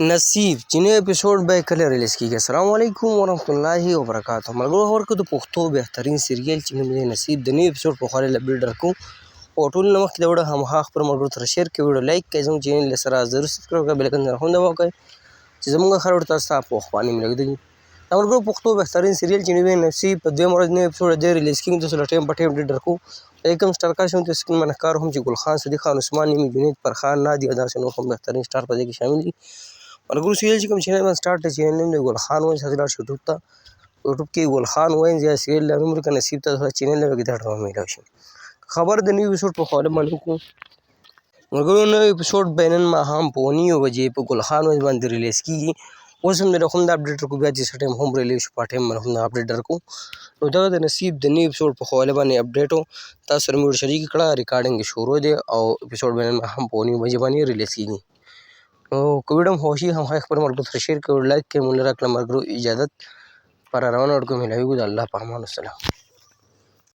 نصیب چې نوی اپیسوډ به یې کله ریلیز کېږي. السلام علیکم ورحمت الله وبرکاته. ملګرو خبر کړو د پښتو بهترین سیریل چې نوم دی نصیب د نوی اپیسوډ په خواله اپډیټ درکوو او ټول نه مخکې د ویډیو هماغه خپل ملګرو سره شیر کړئ، ویډیو لایک کړئ، زموږ چینل سره ضرور سبسکرایب کړئ، بیل آیکن هم دباو کړئ چې زموږ هر ویډیو تاسو ته په وخت باندې ملګري. دا ملګرو پښتو بهترین سیریل چې نوم دی نصیب په دویمه ورځ نوی اپیسوډ دی ریلیز کېږي. تاسو له ټایم په ټایم اپډیټ درکوو. کوم سټار کاسټ هم تاسو کوم نښکار هم چې ګل خان، صدیق خان، عثمان نیمي، جنید، فرخان، نادي او داسې نور هم بهترین سټار په دې کې شامل دي. ملګرو سیریل چې کوم چینل باندې سټارټ دی چینل نوم دی ګل خان وینز. تاسو لاړ شئ یوټیوب ته، یوټیوب کې ګل خان وینز یا سیریل له نوم ولیکئ نصیب ته چینل نه پکې دا ډرامه میلاو شي. خبر د نوي اپیسوډ په حواله باندې وکړو. ملګرو نوی اپیسوډ به نن ماښام په 9 بجې په ګل خان وینز باندې ریلیز کېږي. اوس هم د هم دا اپډیټ درکوو، بیا چې څه ټایم هم ریلیز شو په ټایم باندې هم دا اپډیټ درکوو. نو دغه د نصیب د نوي اپیسوډ په حواله باندې اپډیټ و، تاسو سره مې ورته شریک کړه. ریکارډینګ یې شروع دی او اپیسوډ به نن ماښام په 9 بجې باندې ریلیز کېږي. نو که ویډیو هم خوښ شي هماغه خپل ملګرو سره شیر کړئ، لایک کړئ. مونږ له راکړه ملګرو اجازت پر روانه وړکو میلاویږو د الله په امان. السلام.